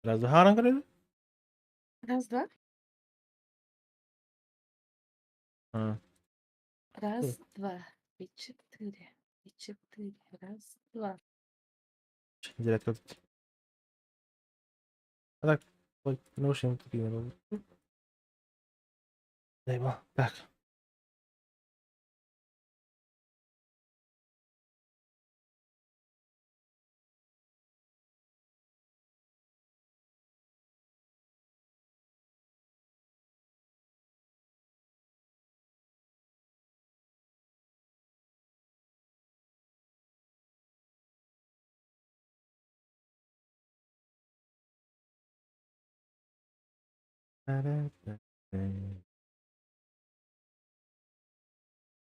Разве Харан говорили? Раз, два. А, Раз, два. И четыре. И четыре. Раз, два. директор. А так, вот, наушники такие надо. Дай бог. Так.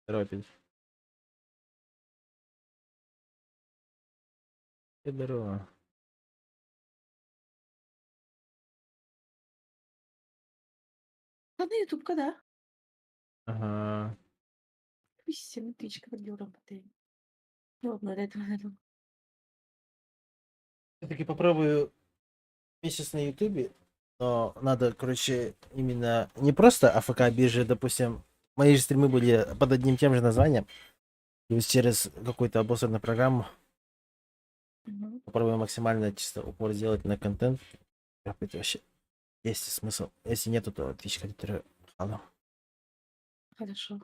Здорово, Петя. Здорово. А на YouTube когда? Ага. Писем, тычка, подъем, Ну, вот, надо этого, надо. Все-таки попробую месяц на Ютубе, но надо, короче, именно не просто АФК биржи, допустим, мои же стримы были под одним тем же названием, то есть через какую-то обоссанную программу. Мгм. Попробую максимально чисто упор сделать на контент. Какой-то вообще есть смысл. Если нету, то отлично, который хана. Хорошо.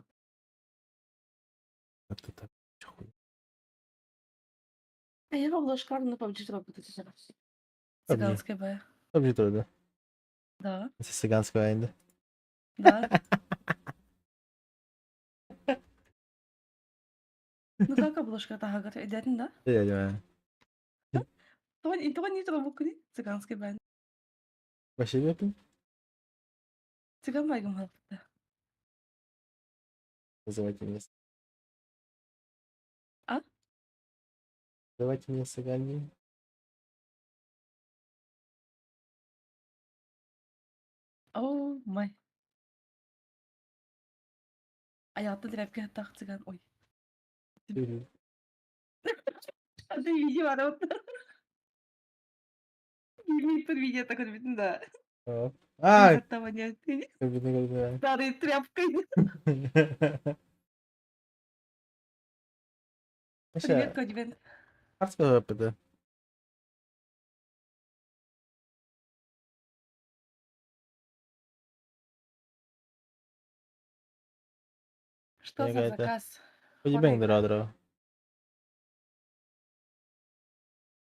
Как-то так. Чё хуй. А я вам ложкару на PUBG работать сейчас. PUBG. Цыганская бая. PUBG тоже, да? Да, Это цыганская война. да. Ну как обложка тага идеально, да? Да, я понимаю. Това не това букни. Цыганская бая. Вообще нету? Цыган байгам халықты. Называйте меня. А? Называйте меня цыганей. О, май. Аяқты дірәпке тақ цыган. Ой. Мгм. А ты видео ана вот. Бір видео так көрмедің да. А, Рихаттавания. как бы, наверное. Старый тряпкой. Привет, Вообще, Кодивен. арского ПД. Что за Какая-то. заказ? Подебeng Хорейга. дыра.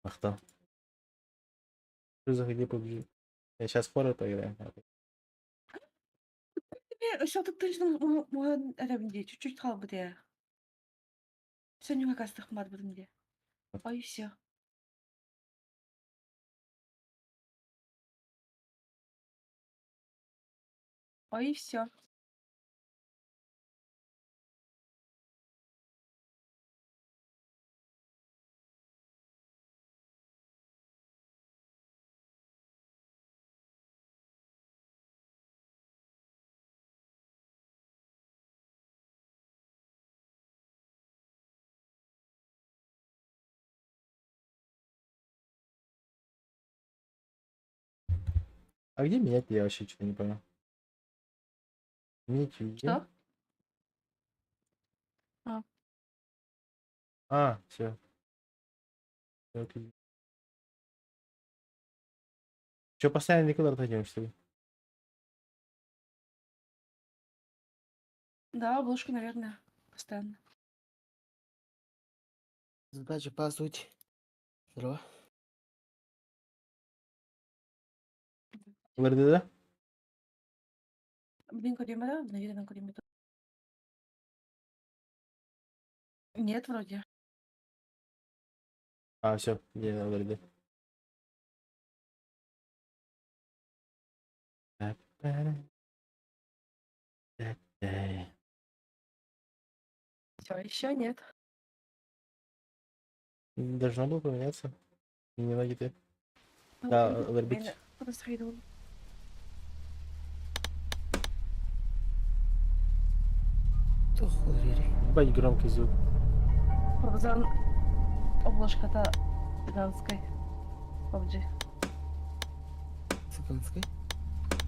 Ахта. Заходи PUBG. Я сейчас хоррор поиграем. Что-то точно мой ревнди. Чуть-чуть халбы де. Сегодня как раз тахмат будем де. Ой, все. Ой, все. А где менять? Я вообще что-то не понял. Менять везде. Что? А. А, все. Че, постоянно никуда отойдем, что ли? Да, обложку, наверное, постоянно. Задача по сути. Здорово. ВРД, да? Блин, Кодимера, наверное, Кодимера. Нет, вроде. А, все, не на ВРД. Все, еще нет. Должно было поменяться. Не ноги ты. Ну, Да, блин, вербить. просто иду. Да хуй. Ебать громкий звук. Обложка-то цыганской. PUBG. африканской?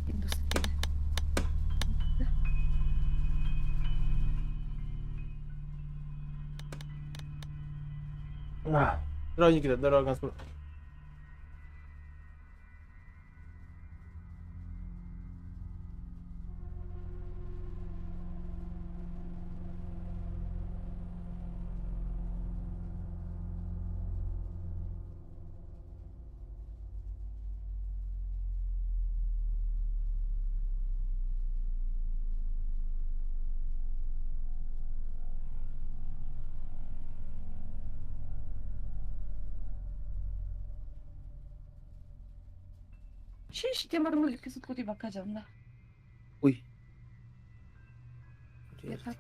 Индусские. Да. Здорово, Никита, здорово, Ганспур. Şiş темір өлікке сүт көтей баққа жанында. Ой. Ясап.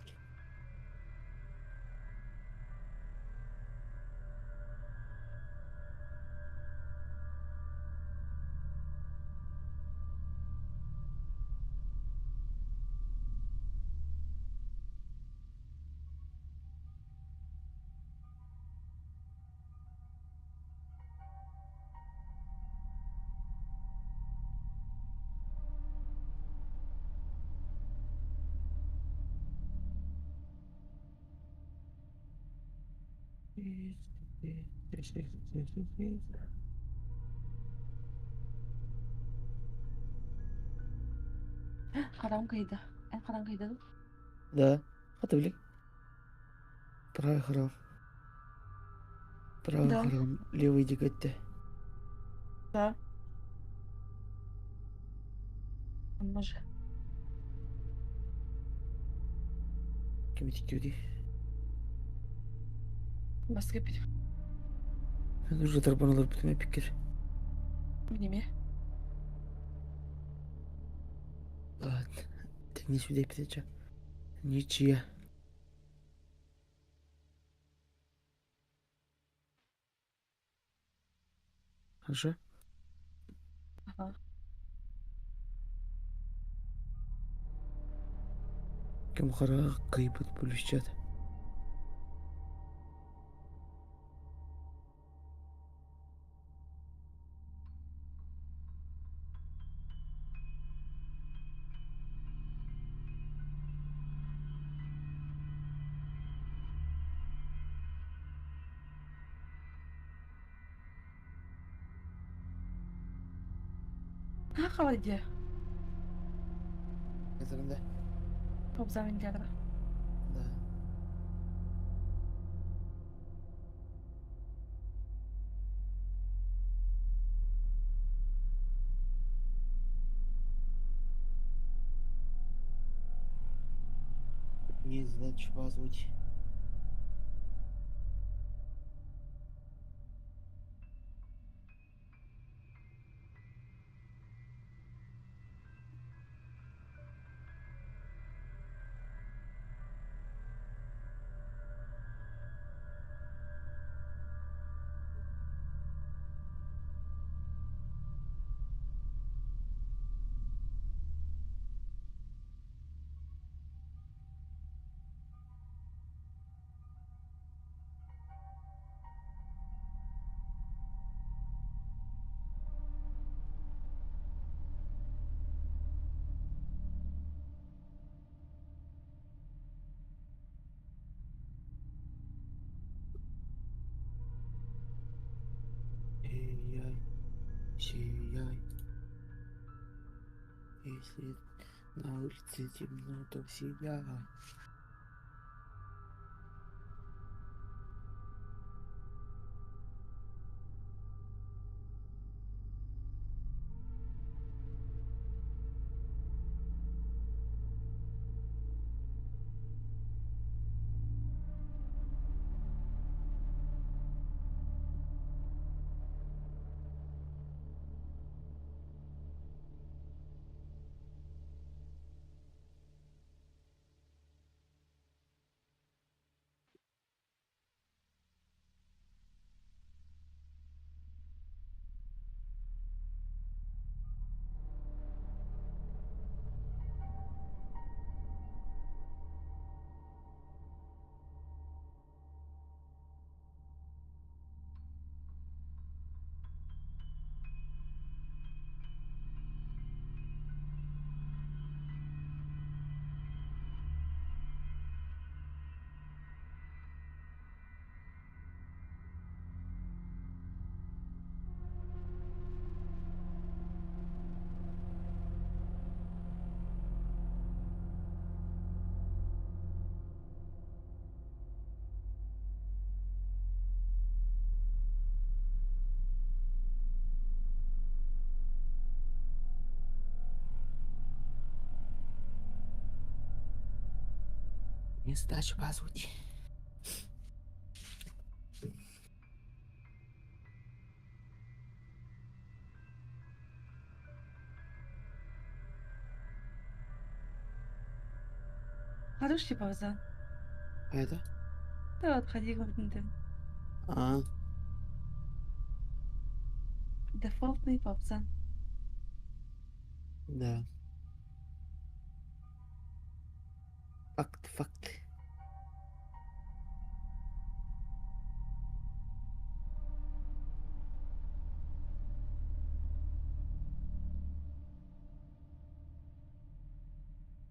Қараңғыйды. Ән қараңғыйды. Да. Хата білек. Правый храм. Правый Да. храм. Левый дегатте. Да. Може. Кем тикеуди. Басқа бір. Мен уже тарбаналар бітіме пикер. Неме? Ладно. Так не сюда пидеча. Ничья. Хорошо? Ага. Кем хара кайбыт бүлішчат. Ha қалайды? Казарында? Топзамын деді. Да. Не знаю, что позвать. Сияй, сияй. Если на улице темно, то сияй. мне сдачу по сути. Хороший пауза. А это? Да, отходи как-нибудь. А, Дефолтный пауза. да. Факт, факт.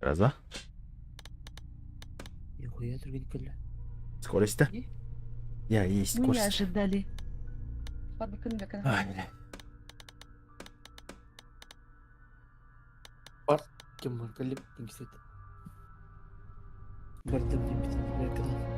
Раз, два. Нихуя только не понял. Скорость-то. И Я есть мы не скорость. ожидали. Ладно, кын. Ай, бля. Бар. Кем бар калип кимсет. Бардым кимсет. Бекада.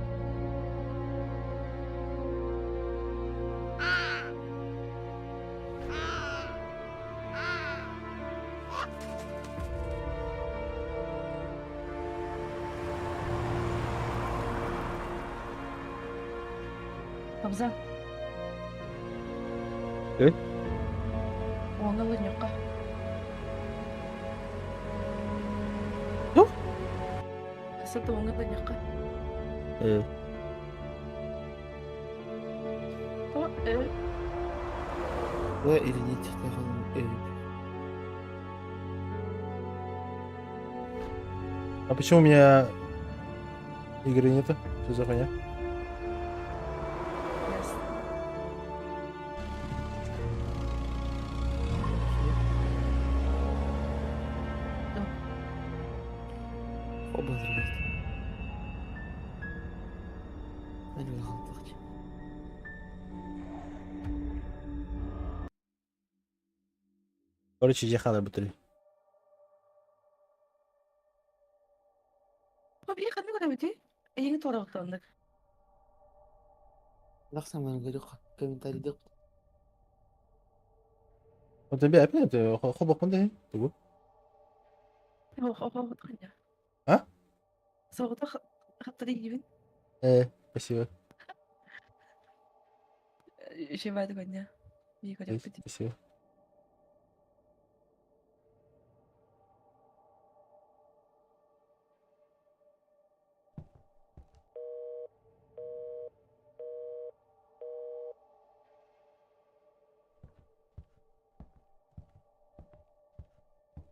Пауза. Э? Оңалы нюкка. Ну? Асылды оңалы нюкка. Э, О, Да или нет, тагын А почему у меня игры нету? Что за хуйня? ясно. Да. Оба взрывает. Они лохалтахчы. Короче, ехала бутыль. Abi yakın ne kadar öte? Yeni toraqlandık. Лахсан мен говорю, комментарий дек. Вот тебе опять хобок мындай. Тугу. О, tıkınca. А? Soğukta hatta gibi. Спасибо. Şey vardı ganya. Bir kadar piti. Спасибо.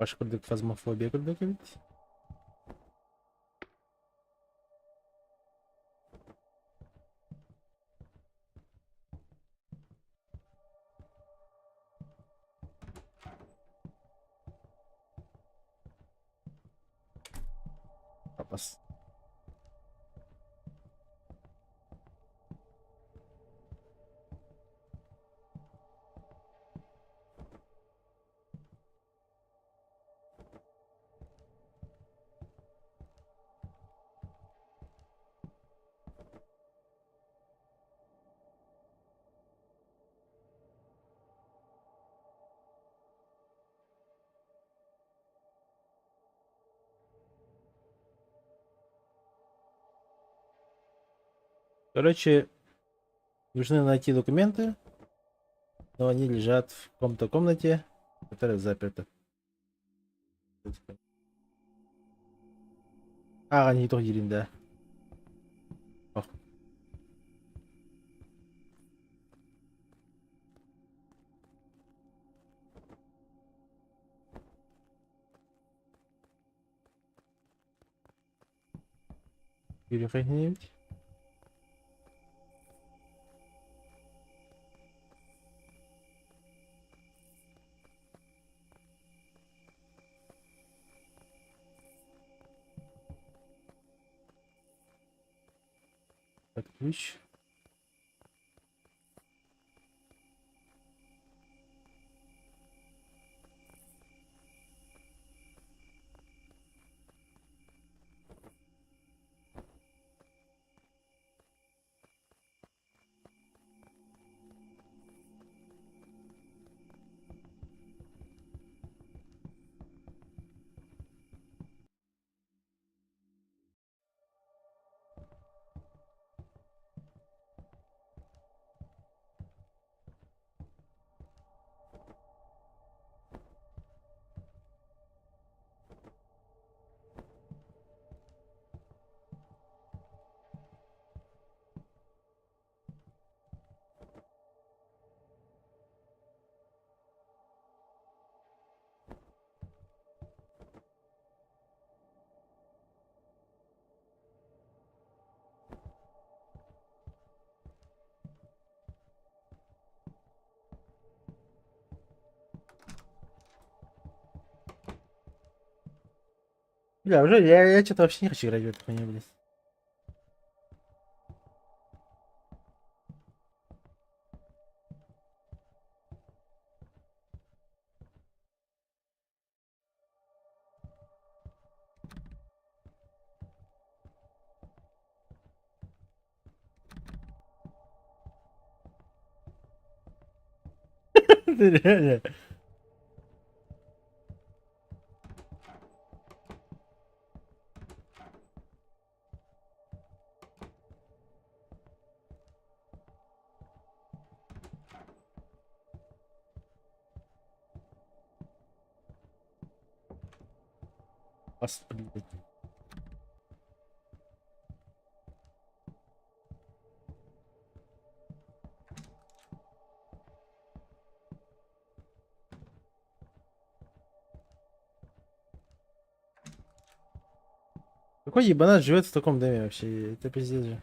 Башкырдык фазмофобия көрдүк бит. Папас. Короче, нужно найти документы, но они лежат в каком-то комнате, которая заперта. А, они toch hierin, да. Ох. Переходить. Так, ключ. Бля, уже я что-то вообще не хочу играть в эту хуйню, блядь. Ты реально. Господи, блядь. Какой ебанат живет в таком доме вообще? Это пиздец же.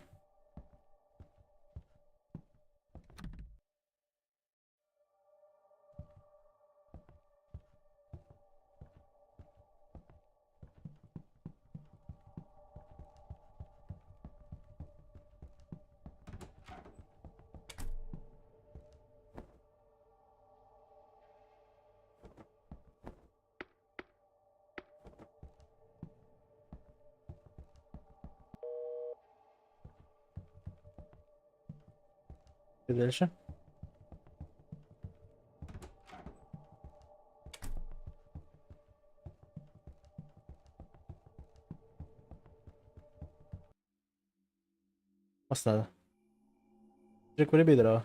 И дальше? Вас надо. Джек, вруби дрова.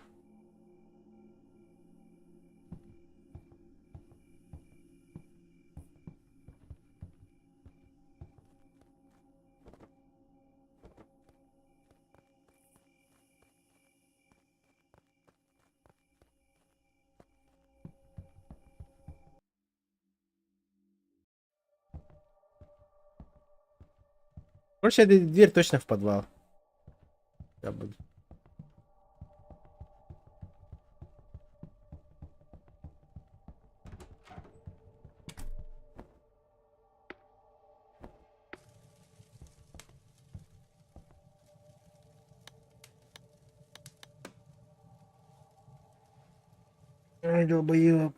Короче, эта дверь точно в подвал. Я буду. Ай, долбоёб.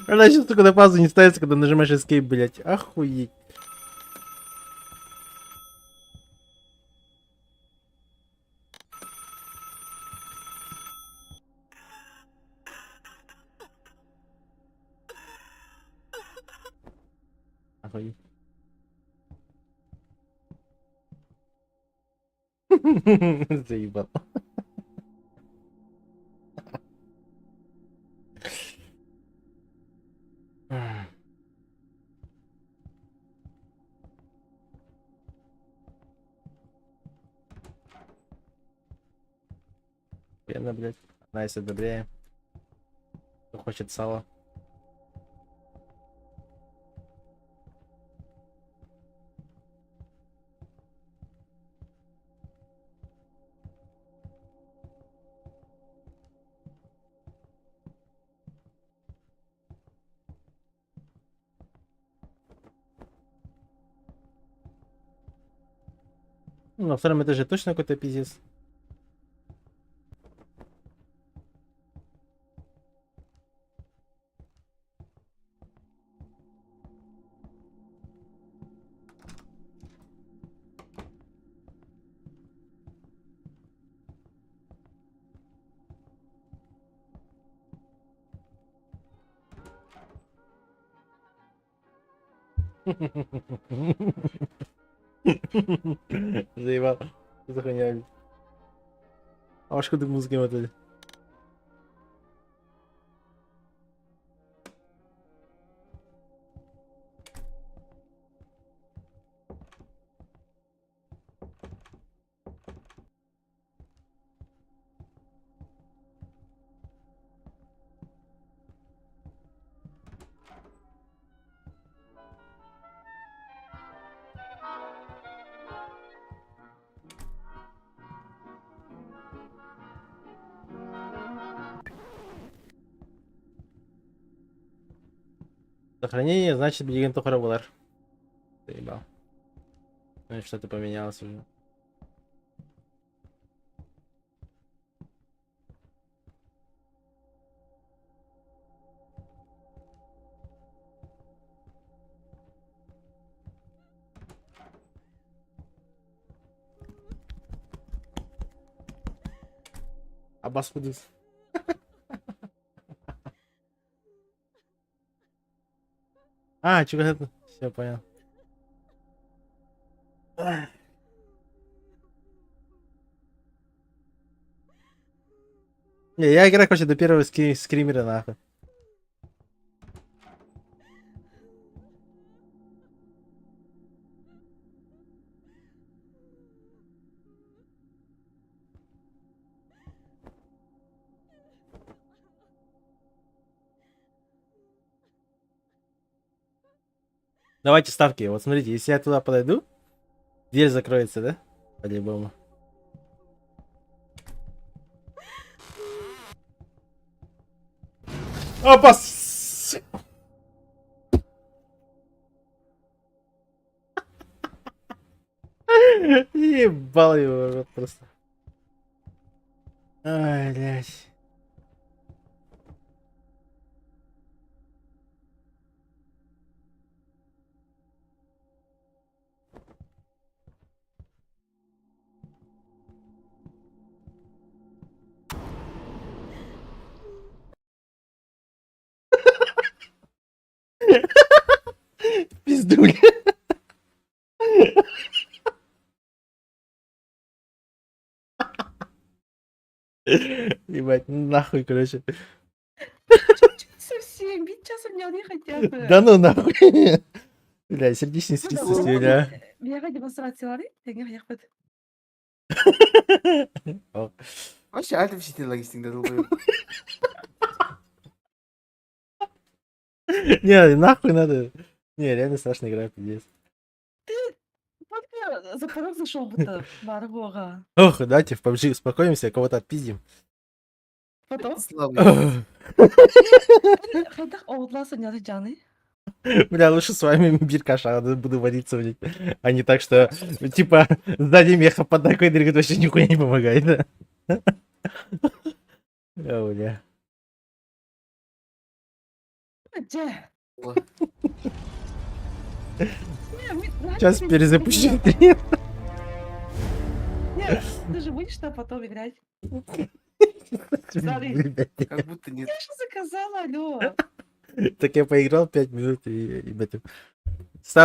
Она сейчас только на паузу не ставится, когда нажимаешь escape, блять. Охуеть. Охуеть. Заебал. Пена, блядь. Найс, одобряем. Кто хочет сало. Ну, на втором этаже точно какой-то пиздец. Заебал. Что за хуйня, блядь? А ваш куда музыки мотали? Сохранение, значит, билеген тухара болар. Заебал. Ну и что-то поменялось уже. Аббас Кудус. А, чего это? Все, понял. Ах. Не, я играю, короче, до первого скримера, нахуй. Давайте ставки. Вот смотрите, если я туда подойду, дверь закроется, да? По-любому. Опа! Ебал его в рот просто. Ай, блядь. Пиздуля. Ебать, нахуй, короче. Совсем, ведь часом не они хотя бы. Да ну нахуй. Бля, сердечный Ну да, средство сегодня. Мияга демонстрациялары теңе аяқпыт. О. Вообще, альтом сидел логистик, да, долбоёб. Не, нахуй надо. Не, реально страшная игра, пиздец. Только за порог зашел будто Маргога. Ох, давайте в PUBG успокоимся, кого-то отпиздим. Потом, Слабый. хайдах оутласа не жаны. Бля, лучше с вами биркаша буду водиться, блядь. А не так, что, типа, сзади меха под такой двигатель вообще нихуя не помогает, да? О, бля. Где? О, Сейчас перезапущу стрим. Нет, ты же будешь там потом играть. Смотри. Блядь. Как будто нет. Я же заказала, алло. Так я поиграл 5 минут и это.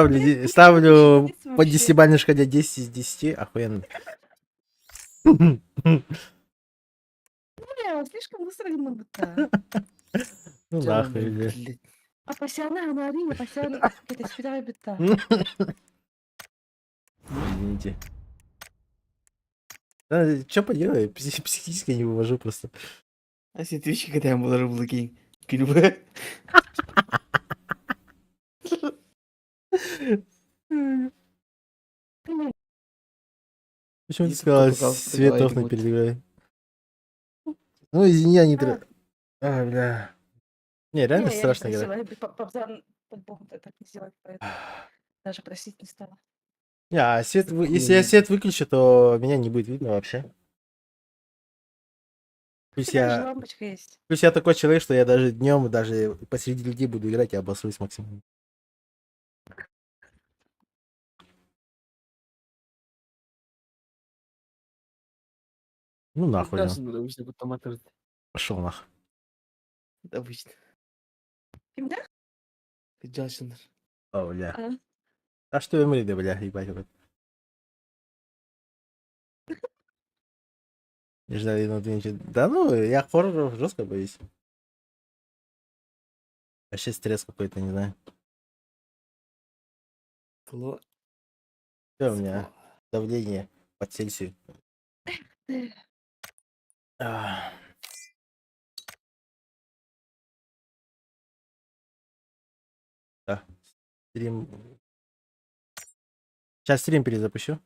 Блин, Ставлю вообще. по 10-бальной шкале 10 из 10, охуенно. Бля, слишком быстро ему будто. Ну нахуй, бля. Блядь. А пасяна, она арина, пасяна. Это спираль будто. Извините. Да, что поделаю, психически не вывожу просто. А все твички, когда я был рублоки. Кирюба. Почему ты Если сказала кто показал, свет давай, окна вот. перед игрой? Ну, извини, они... А, бля. Не, реально Не, я не страшная игра. просила, Папзан, по-богу, ты так не сделать, поэтому даже просить не стала. Не, а свет, если я свет выключу, то меня не будет видно вообще. Плюс Такая же я, лампочка есть. плюс я такой человек, что я даже днем, даже посреди людей буду играть и обосрусь максимум. Ну нахуй, да. Прекрасно, обычно потом это Пошел нахуй. обычно. Kimde? Джашин. О, бля. А, А что я да, бля, ебать. Вот. Не ждали на 2 недели. Да ну, я хорроров жестко боюсь. Вообще стресс какой-то, не знаю. Кло. Что у меня? Давление по Цельсию. ты. А. Да. Стрим. Сейчас стрим перезапущу.